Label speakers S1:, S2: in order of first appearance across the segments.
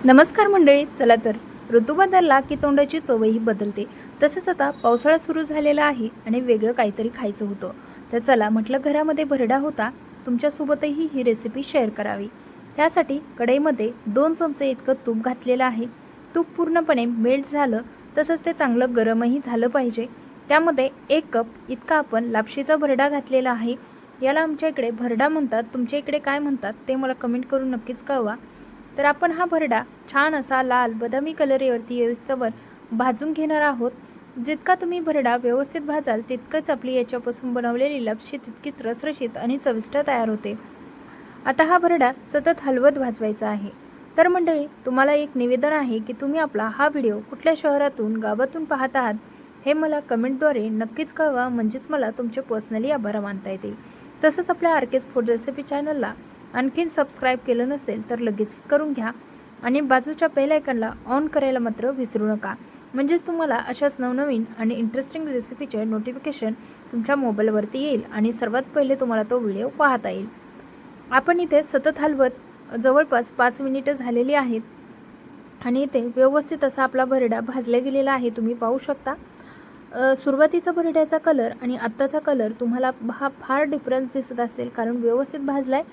S1: नमस्कार मंडळी. चला तर ऋतू बदलला की तोंडाची चवही बदलते. तसंच आता पावसाळा सुरू झालेला आहे आणि वेगळं काहीतरी खायचं होतं. तर चला म्हटलं घरामध्ये भरडा होता, तुमच्यासोबतही ही रेसिपी शेअर करावी. त्यासाठी कढईमध्ये 2 चमचे इतकं तूप घातलेलं आहे. तूप पूर्णपणे मेल्ट झालं, तसंच ते चांगलं गरमही झालं पाहिजे. त्यामध्ये 1 कप इतका आपण लापशीचा भरडा घातलेला आहे. याला आमच्या इकडे भरडा म्हणतात, तुमच्या इकडे काय म्हणतात ते मला कमेंट करून नक्कीच कळवा. तर आपण हा भरडा छान असा लाल बदामी कलरवरती येऊस्तवर भाजून घेणार आहोत. जितका तुम्ही भरडा व्यवस्थित भाजाल तितकंच आपली याच्यापासून बनवलेली लपशी तितकीच रसरशीत आणि चविष्ट तयार होते. आता हा भरडा सतत हलवत भाजवायचा आहे. तर मंडळी, तुम्हाला एक निवेदन आहे की तुम्ही आपला हा व्हिडिओ कुठल्या शहरातून गावातून पाहत आहात हे मला कमेंटद्वारे नक्कीच कळवा, म्हणजेच मला तुमचे पर्सनली आभार मानता येतील. तसंच आपल्या आरकेस फूड रेसिपी चॅनलला आणखीन सबस्क्राईब केलं नसेल तर लगेच करून घ्या आणि बाजूच्या बेल आयकॉनला ऑन करायला मात्र विसरू नका, म्हणजेच तुम्हाला अशाच नवनवीन आणि इंटरेस्टिंग रेसिपीचे नोटिफिकेशन तुमच्या मोबाईलवरती येईल आणि सर्वात पहिले तुम्हाला तो व्हिडिओ पाहता येईल. आपण इथे सतत हलवत जवळपास 5 मिनिटं झालेली आहेत आणि इथे व्यवस्थित असा आपला भरडा भाजला गेलेला आहे. तुम्ही पाहू शकता सुरुवातीचा भरड्याचा कलर आणि आत्ताचा कलर तुम्हाला फार डिफरन्स दिसत असेल, कारण व्यवस्थित भाजलाय.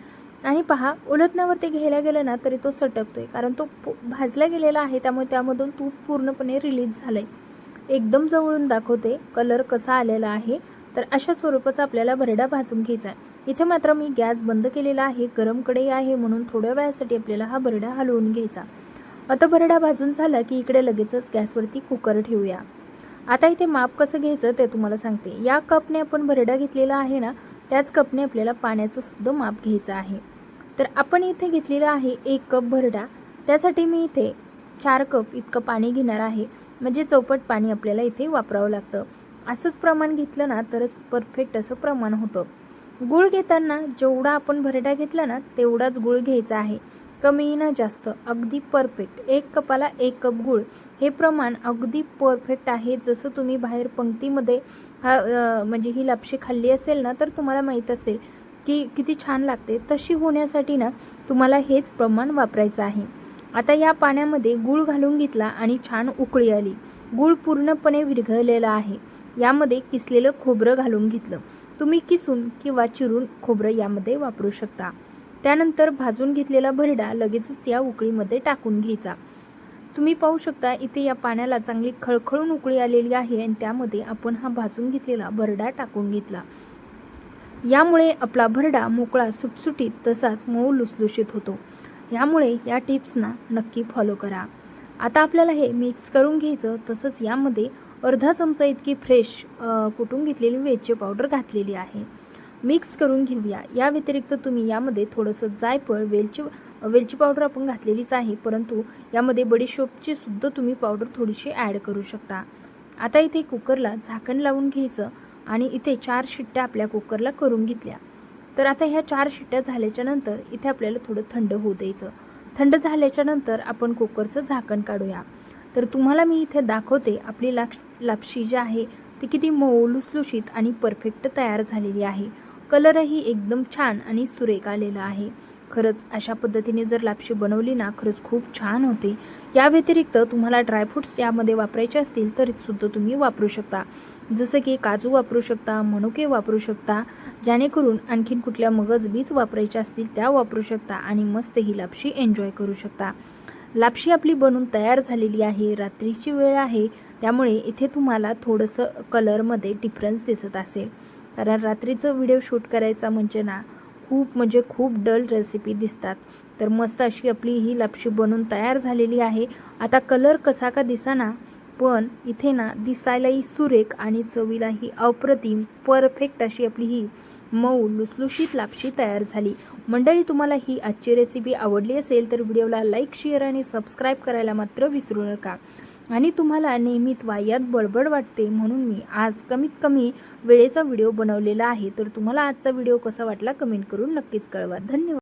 S1: आणि पहा, उलटण्यावरती घ्यायला गेलं ना तरी तो सटकतोय, कारण तो भाजला गेलेला आहे, त्यामुळे त्यामधून तूप पूर्णपणे रिलीज झालंय. एकदम जवळून दाखवते कलर कसा आलेला आहे. तर अशा स्वरूपाचा आपल्याला भरडा भाजून घ्यायचा आहे. इथे मात्र मी गॅस बंद केलेला आहे, गरम कढई आहे म्हणून थोड्या वेळासाठी आपल्याला हा भरडा हलवून घ्यायचा. आता भरडा भाजून झाला की इकडे लगेचच गॅसवरती कुकर ठेवूया. आता इथे माप कसं घ्यायचं ते तुम्हाला सांगते. या कपने आपण भरडा घेतलेला आहे ना, त्याच कपने आपल्याला पाण्याचं सुद्धा माप घ्यायचं आहे. तर आपण इथे घेतलेला आहे 1 कप भरडा. त्यासाठी मी इथे 4 कप इतकं पाणी घेणार आहे, म्हणजे चौपट पाणी आपल्याला इथे वापरावं लागतं. असंच प्रमाण घेतलं ना तरच परफेक्ट असं प्रमाण होतं. गूळ घेताना जेवढा आपण भरडा घेतला ना तेवढाच गूळ घ्यायचा आहे, कमी ना जास्त, अगदी परफेक्ट. 1 कपाला 1 कप गूळ हे प्रमाण अगदी परफेक्ट आहे. जसं तुम्ही बाहेर पंक्तीमध्ये म्हणजे ही लापशी खाल्ली असेल ना तर तुम्हाला माहीत असेल की किती छान लागते. तशी होण्यासाठी ना तुम्हाला हेच प्रमाण वापरायचं आहे. आता या पाण्यामध्ये गूळ घालून घेतला आणि छान उकळी आली. गूळ पूर्णपणे विरघळलेला आहे. यामध्ये किसलेलं खोबरं घालून घेतलं. तुम्ही किसून किंवा चिरून खोबरं यामध्ये वापरू शकता. त्यानंतर भाजून घेतलेला भरडा लगेचच या उकळीमध्ये टाकून घ्यायचा. तुम्ही पाहू शकता इथे या पाण्याला चांगली खळखळून उकळी आलेली आहे आणि त्यामध्ये आपण हा भाजून घेतलेला भरडा टाकून घेतला. यामुळे आपला भरडा मोकळा, सुटसुटीत, तसाच मऊ लुसलुशीत होतो. यामुळे या टिप्सना नक्की फॉलो करा. आता आपल्याला हे मिक्स करून घ्यायचं. तसंच यामध्ये अर्धा चमचा इतकी फ्रेश कुटून घेतलेली वेलची पावडर घातलेली आहे. मिक्स करून घेऊया. या व्यतिरिक्त तुम्ही यामध्ये थोडंसं जायफळ, वेलची पावडर आपण घातलेलीच आहे, परंतु यामध्ये बडीशोपची सुद्धा तुम्ही पावडर थोडीशी ॲड करू शकता. आता इथे कुकरला झाकण लावून घ्यायचं आणि इथे 4 शिट्ट्या आपल्या कुकरला करून घेतल्या. तर आता ह्या 4 शिट्ट्या झाल्याच्या नंतर इथे आपल्याला थोडं थंड होऊ द्यायचं. थंड झाल्याच्या नंतर आपण कुकरचं झाकण काढूया. तर तुम्हाला मी इथे दाखवते आपली लापशी जी आहे ती किती मऊ, लुसलुशीत आणि परफेक्ट तयार झालेली आहे. कलरही एकदम छान आणि सुरेख आलेला आहे. खरंच अशा पद्धतीने जर लापशी बनवली ना खरंच खूप छान होते. या व्यतिरिक्त तुम्हाला ड्रायफ्रूट्स यामध्ये वापरायचे असतील तर सुद्धा तुम्ही वापरू शकता. जसं की काजू वापरू शकता, मनुके वापरू शकता, जेणेकरून आणखीन कुठल्या मगज बीज वापरायच्या असतील त्या वापरू शकता आणि मस्त ही लापशी एन्जॉय करू शकता. लापशी आपली बनून तयार झालेली आहे. रात्रीची वेळ आहे, त्यामुळे इथे तुम्हाला थोडंसं कलरमध्ये डिफरन्स दिसत असेल, कारण रात्रीचं व्हिडिओ शूट करायचा म्हणजे खूप डल रेसिपी दिसतात. तर मस्त अशी आपली ही लापशी बनून तयार झालेली आहे. आता कलर कसा का दिसेना, पण इथे ना दिसायलाही सुरेख आणि चवीलाही अप्रतिम परफेक्ट अशी आपली ही मऊ लुसलुशीत लापशी तयार झाली. मंडळी, तुम्हाला ही आजची रेसिपी आवडली असेल तर व्हिडिओला लाईक, शेअर आणि सबस्क्राईब करायला मात्र विसरू नका. आणि तुम्हाला नेहमीच वायात बडबड वाटते म्हणून मी आज कमीत कमी वेळेचा व्हिडिओ बनवलेला आहे. तर तुम्हाला आजचा व्हिडिओ कसा वाटला कमेंट करून नक्कीच कळवा. धन्यवाद.